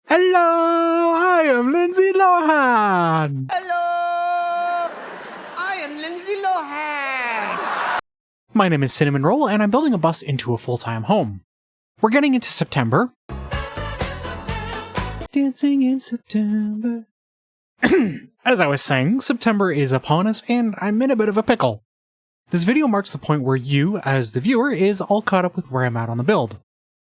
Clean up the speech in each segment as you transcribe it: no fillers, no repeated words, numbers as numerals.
Hello, I am Lindsay Lohan. Hello! I am Lindsay Lohan! My name is Cinnamon Roll, and I'm building a bus into a full-time home. We're getting into September. Dancing in September. As I was saying, September is upon us, and I'm in a bit of a pickle. This video marks the point where you, as the viewer, is all caught up with where I'm at on the build.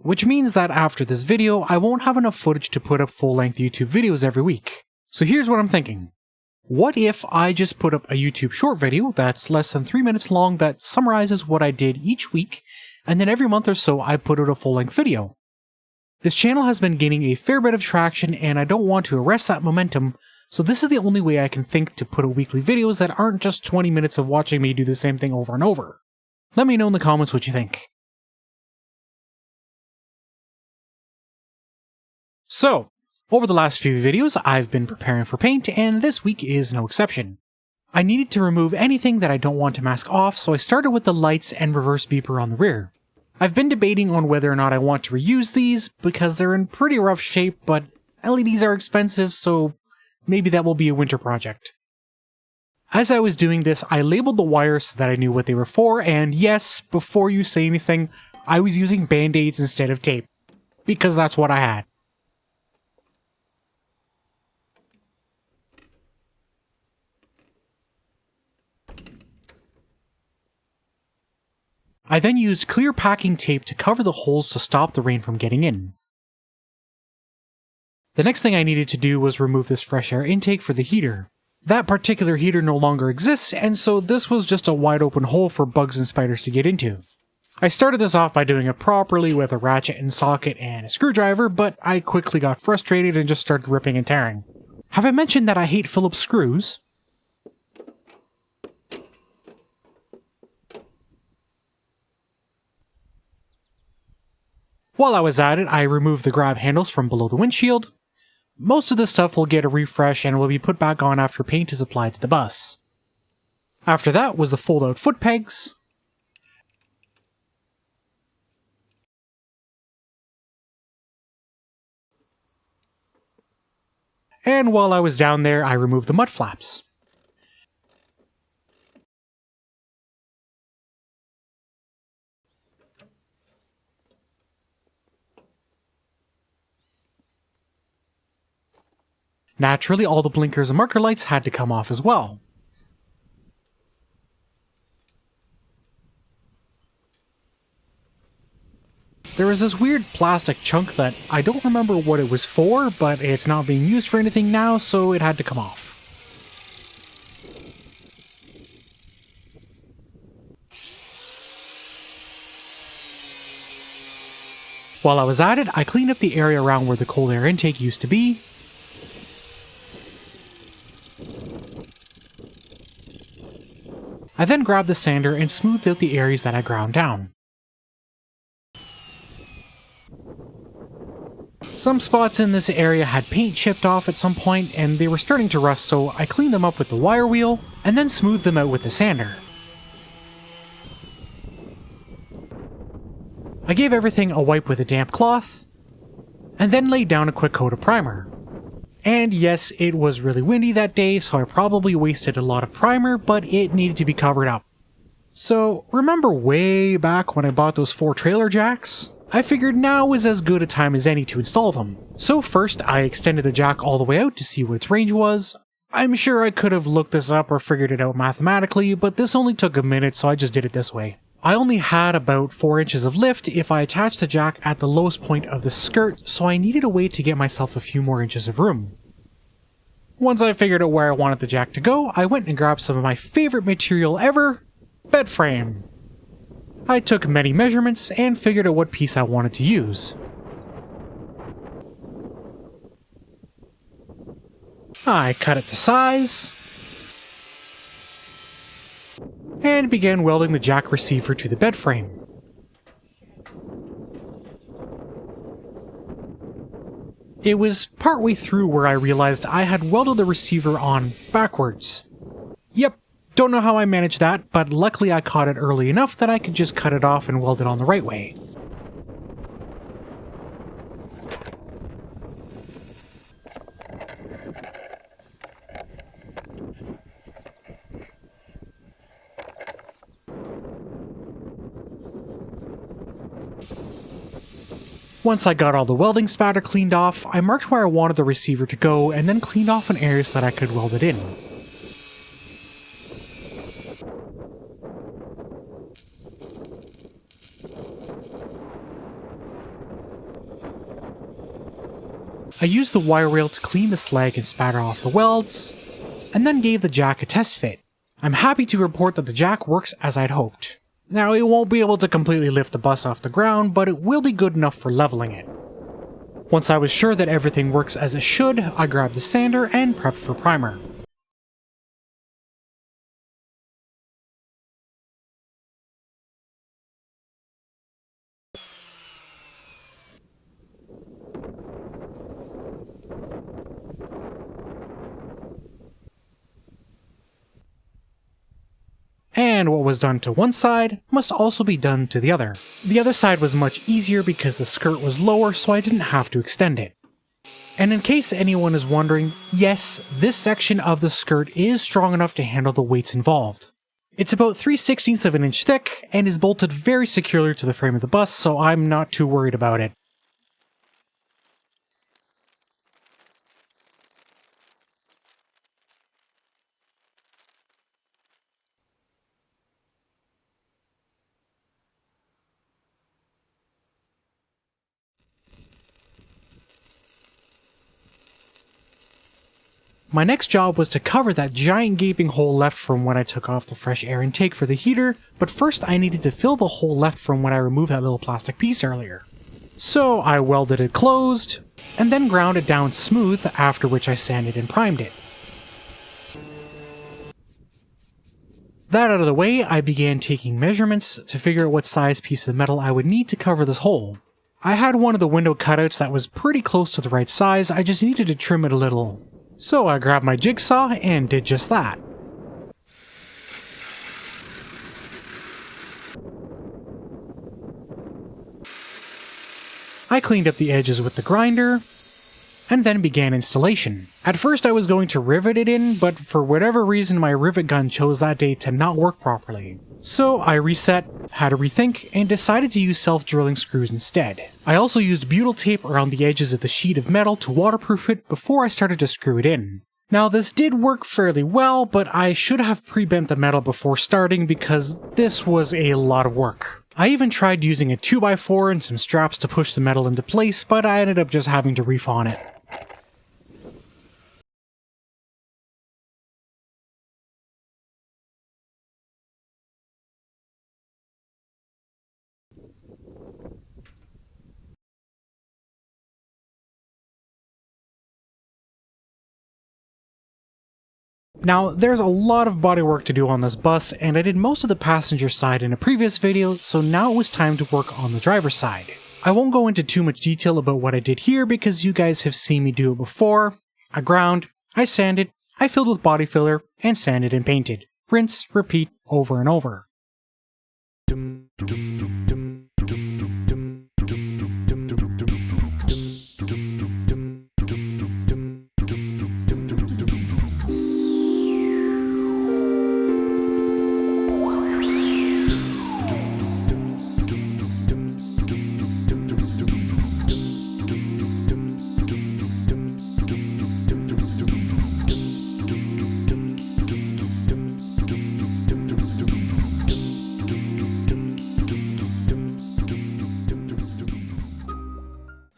Which means that after this video, I won't have enough footage to put up full-length YouTube videos every week. So here's what I'm thinking. What if I just put up a YouTube short video that's less than 3 minutes long that summarizes what I did each week, and then every month or so I put out a full-length video? This channel has been gaining a fair bit of traction, and I don't want to arrest that momentum, so this is the only way I can think to put out weekly videos that aren't just 20 minutes of watching me do the same thing over and over. Let me know in the comments what you think. So, over the last few videos, I've been preparing for paint, and this week is no exception. I needed to remove anything that I don't want to mask off, so I started with the lights and reverse beeper on the rear. I've been debating on whether or not I want to reuse these, because they're in pretty rough shape, but LEDs are expensive, so maybe that will be a winter project. As I was doing this, I labeled the wires so that I knew what they were for, and yes, before you say anything, I was using band-aids instead of tape, because that's what I had. I then used clear packing tape to cover the holes to stop the rain from getting in. The next thing I needed to do was remove this fresh air intake for the heater. That particular heater no longer exists, and so this was just a wide open hole for bugs and spiders to get into. I started this off by doing it properly with a ratchet and socket and a screwdriver, but I quickly got frustrated and just started ripping and tearing. Have I mentioned that I hate Phillips screws? While I was at it, I removed the grab handles from below the windshield. Most of this stuff will get a refresh and will be put back on after paint is applied to the bus. After that was the fold-out foot pegs. And while I was down there, I removed the mud flaps. Naturally, all the blinkers and marker lights had to come off as well. There was this weird plastic chunk that I don't remember what it was for, but it's not being used for anything now, so it had to come off. While I was at it, I cleaned up the area around where the cold air intake used to be. I then grabbed the sander and smoothed out the areas that I ground down. Some spots in this area had paint chipped off at some point and they were starting to rust, so I cleaned them up with the wire wheel and then smoothed them out with the sander. I gave everything a wipe with a damp cloth and then laid down a quick coat of primer. And yes, it was really windy that day, so I probably wasted a lot of primer, but it needed to be covered up. So, remember way back when I bought those 4 trailer jacks? I figured now was as good a time as any to install them. So first, I extended the jack all the way out to see what its range was. I'm sure I could have looked this up or figured it out mathematically, but this only took a minute, so I just did it this way. I only had about 4 inches of lift if I attached the jack at the lowest point of the skirt, so I needed a way to get myself a few more inches of room. Once I figured out where I wanted the jack to go, I went and grabbed some of my favorite material ever, bed frame. I took many measurements and figured out what piece I wanted to use. I cut it to size, and began welding the jack receiver to the bed frame. It was partway through where I realized I had welded the receiver on backwards. Yep, don't know how I managed that, but luckily I caught it early enough that I could just cut it off and weld it on the right way. Once I got all the welding spatter cleaned off, I marked where I wanted the receiver to go and then cleaned off an area so that I could weld it in. I used the wire rail to clean the slag and spatter off the welds, and then gave the jack a test fit. I'm happy to report that the jack works as I'd hoped. Now, it won't be able to completely lift the bus off the ground, but it will be good enough for leveling it. Once I was sure that everything works as it should, I grabbed the sander and prepped for primer. And what was done to one side must also be done to the other. The other side was much easier because the skirt was lower, so I didn't have to extend it. And in case anyone is wondering, yes, this section of the skirt is strong enough to handle the weights involved. It's about 3/16 of an inch thick and is bolted very securely to the frame of the bus, so I'm not too worried about it. My next job was to cover that giant gaping hole left from when I took off the fresh air intake for the heater, but first I needed to fill the hole left from when I removed that little plastic piece earlier. So I welded it closed, and then ground it down smooth, after which I sanded and primed it. That out of the way, I began taking measurements to figure out what size piece of metal I would need to cover this hole. I had one of the window cutouts that was pretty close to the right size, I just needed to trim it a little. So I grabbed my jigsaw and did just that. I cleaned up the edges with the grinder, and then began installation. At first I was going to rivet it in, but for whatever reason my rivet gun chose that day to not work properly. So I reset, had a rethink, and decided to use self-drilling screws instead. I also used butyl tape around the edges of the sheet of metal to waterproof it before I started to screw it in. Now this did work fairly well, but I should have pre-bent the metal before starting because this was a lot of work. I even tried using a 2x4 and some straps to push the metal into place, but I ended up just having to reef on it. Now, there's a lot of bodywork to do on this bus, and I did most of the passenger side in a previous video, so now it was time to work on the driver's side. I won't go into too much detail about what I did here because you guys have seen me do it before. I ground, I sanded, I filled with body filler, and sanded and painted. Rinse, repeat, over and over.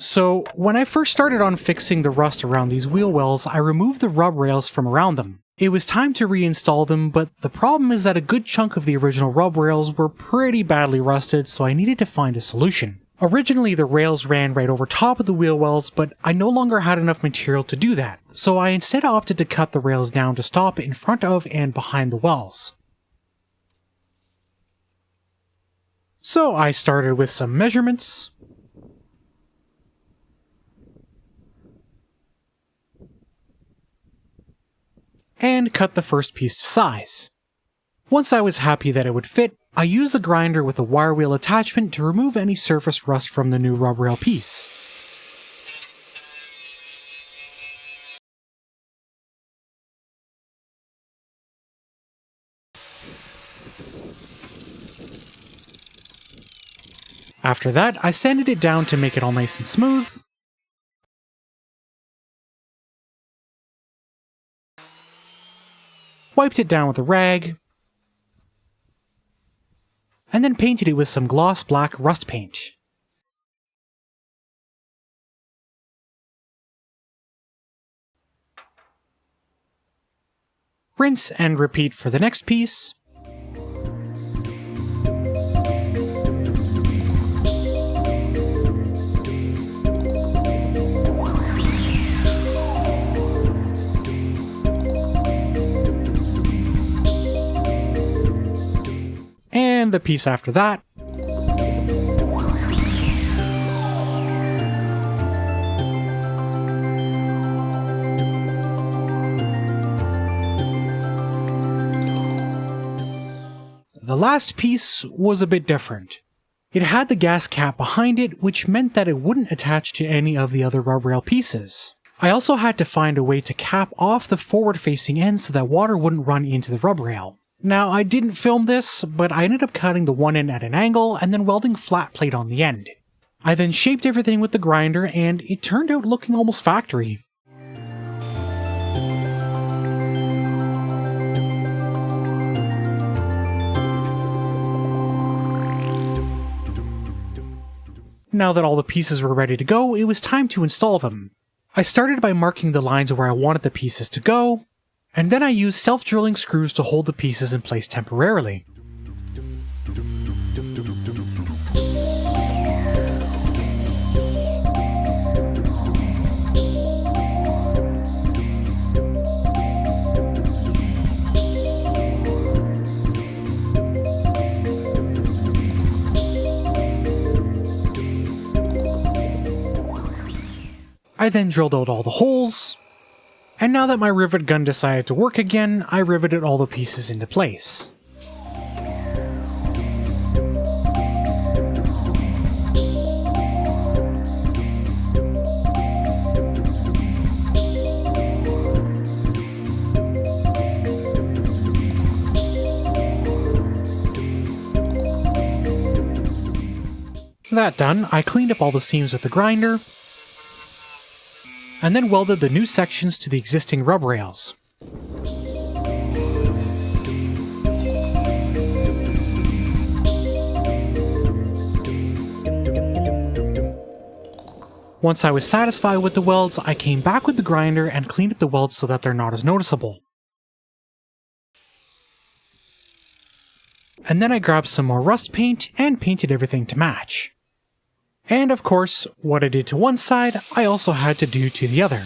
So, when I first started on fixing the rust around these wheel wells, I removed the rub rails from around them. It was time to reinstall them, but the problem is that a good chunk of the original rub rails were pretty badly rusted, so I needed to find a solution. Originally, the rails ran right over top of the wheel wells, but I no longer had enough material to do that, so I instead opted to cut the rails down to stop in front of and behind the wells. So I started with some measurements, and cut the first piece to size. Once I was happy that it would fit, I used the grinder with a wire wheel attachment to remove any surface rust from the new rub rail piece. After that, I sanded it down to make it all nice and smooth. Wiped it down with a rag, and then painted it with some gloss black rust paint. Rinse and repeat for the next piece. And the piece after that. The last piece was a bit different. It had the gas cap behind it, which meant that it wouldn't attach to any of the other rub rail pieces. I also had to find a way to cap off the forward-facing end so that water wouldn't run into the rub rail. Now, I didn't film this, but I ended up cutting the one end at an angle and then welding flat plate on the end. I then shaped everything with the grinder and it turned out looking almost factory. Now that all the pieces were ready to go, it was time to install them. I started by marking the lines where I wanted the pieces to go, and then I used self-drilling screws to hold the pieces in place temporarily. I then drilled out all the holes, and now that my rivet gun decided to work again, I riveted all the pieces into place. That done, I cleaned up all the seams with the grinder, and then welded the new sections to the existing rub rails. Once I was satisfied with the welds, I came back with the grinder and cleaned up the welds so that they're not as noticeable. And then I grabbed some more rust paint and painted everything to match. And of course, what I did to one side, I also had to do to the other.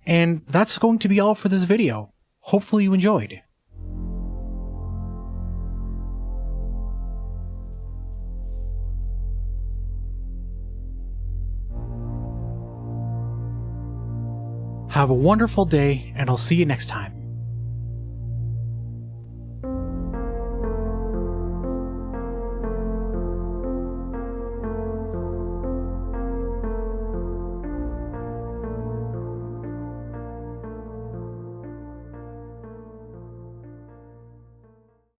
And that's going to be all for this video. Hopefully you enjoyed. Have a wonderful day, and I'll see you next time.